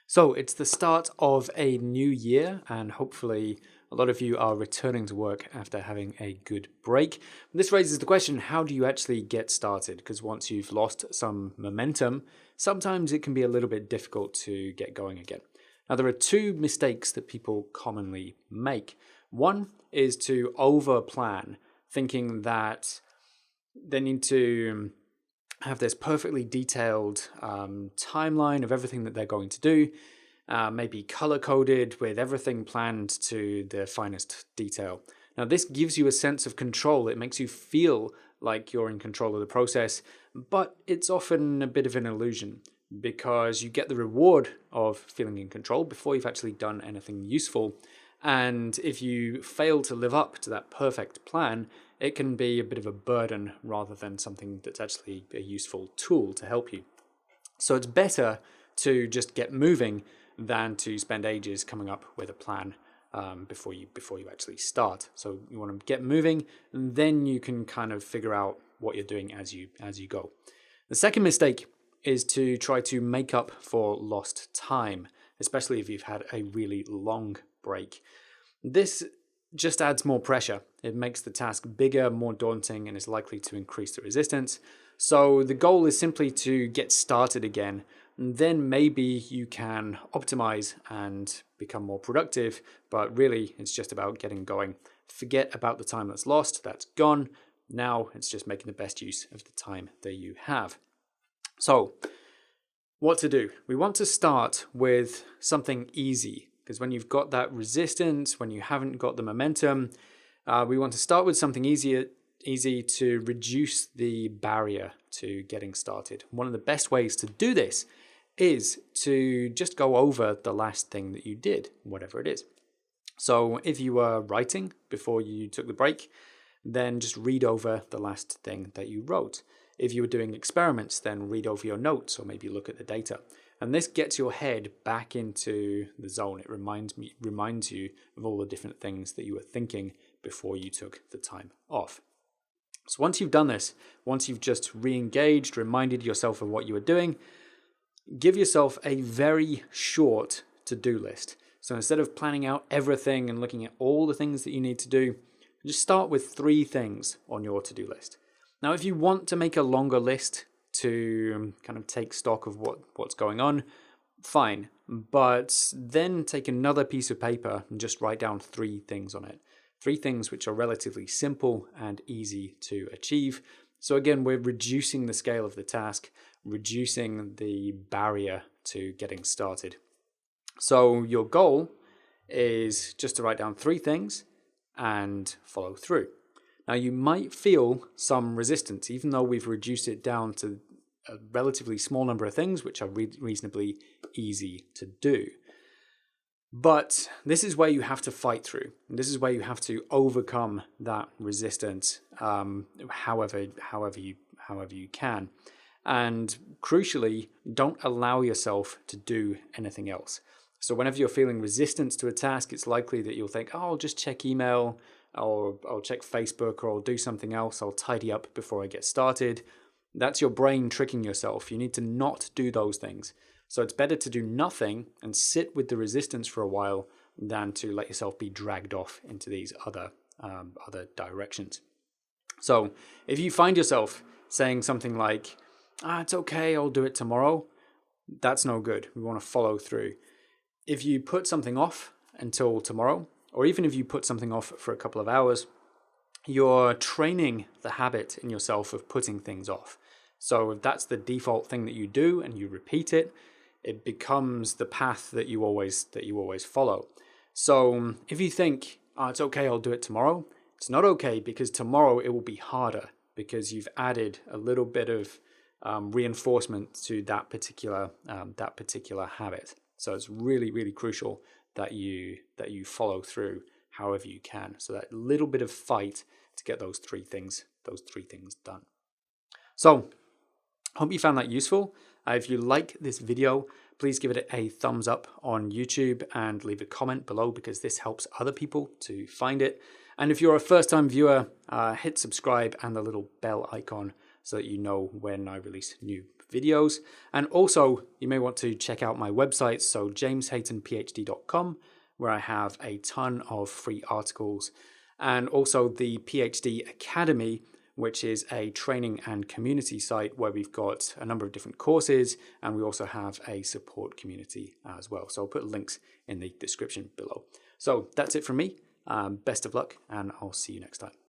So it's the start of a new year, and hopefully a lot of you are returning to work after having a good break. This raises the question, how do you actually get started? Because once you've lost some momentum, sometimes it can be a little bit difficult to get going again. Now, there are two mistakes that people commonly make. One is to overplan, thinking that they need to have this perfectly detailed timeline of everything that they're going to do, maybe color coded with everything planned to the finest detail. Now, this gives you a sense of control. It makes you feel like you're in control of the process, but it's often a bit of an illusion because you get the reward of feeling in control before you've actually done anything useful. And if you fail to live up to that perfect plan, it can be a bit of a burden rather than something that's actually a useful tool to help you. So it's better to just get moving than to spend ages coming up with a plan before you actually start. So you want to get moving, and then you can kind of figure out what you're doing as you go. The second mistake is to try to make up for lost time, especially if you've had a really long break. This just adds more pressure. It makes the task bigger, more daunting, and is likely to increase the resistance. So the goal is simply to get started again, and then maybe you can optimize and become more productive, but really it's just about getting going. Forget about the time that's lost, that's gone. Now it's just making the best use of the time that you have. So what to do? We want to start with something easy, because when you've got that resistance, when you haven't got the momentum, we want to start with something easy to reduce the barrier to getting started. One of the best ways to do this is to just go over the last thing that you did, whatever it is. So if you were writing before you took the break, then just read over the last thing that you wrote. If you were doing experiments, then read over your notes or maybe look at the data. And this gets your head back into the zone. It reminds you of all the different things that you were thinking before you took the time off. So once you've done this, once you've just re-engaged, reminded yourself of what you were doing, give yourself a very short to-do list. So instead of planning out everything and looking at all the things that you need to do, just start with 3 things on your to-do list. Now, if you want to make a longer list to kind of take stock of what's going on, fine. But then take another piece of paper and just write down 3 things on it. 3 things which are relatively simple and easy to achieve. So again, we're reducing the scale of the task, reducing the barrier to getting started. So your goal is just to write down 3 things and follow through. Now, you might feel some resistance, even though we've reduced it down to a relatively small number of things, which are reasonably easy to do. But this is where you have to fight through. And this is where you have to overcome that resistance, however you can. And crucially, don't allow yourself to do anything else. So whenever you're feeling resistance to a task, it's likely that you'll think, oh, I'll just check email, or I'll check Facebook, or I'll do something else, I'll tidy up before I get started. That's your brain tricking yourself. You need to not do those things. So it's better to do nothing and sit with the resistance for a while than to let yourself be dragged off into these other directions. So if you find yourself saying something like, it's okay, I'll do it tomorrow, that's no good. We want to follow through. If you put something off until tomorrow, or even if you put something off for a couple of hours, you're training the habit in yourself of putting things off. So if that's the default thing that you do and you repeat it, it becomes the path that you always follow. So if you think, it's okay, I'll do it tomorrow, it's not okay, because tomorrow it will be harder because you've added a little bit of reinforcement to that particular habit. So it's really, really crucial that you follow through however you can. So that little bit of fight to get those three things done. So hope you found that useful. If you like this video, please give it a thumbs up on YouTube and leave a comment below, because this helps other people to find it. And if you're a first-time viewer, hit subscribe and the little bell icon so that you know when I release new videos. And also, you may want to check out my website, so jameshaytonphd.com, where I have a ton of free articles, and also the PhD Academy, which is a training and community site where we've got a number of different courses, and we also have a support community as well. So I'll put links in the description below. So that's it from me. Best of luck, and I'll see you next time.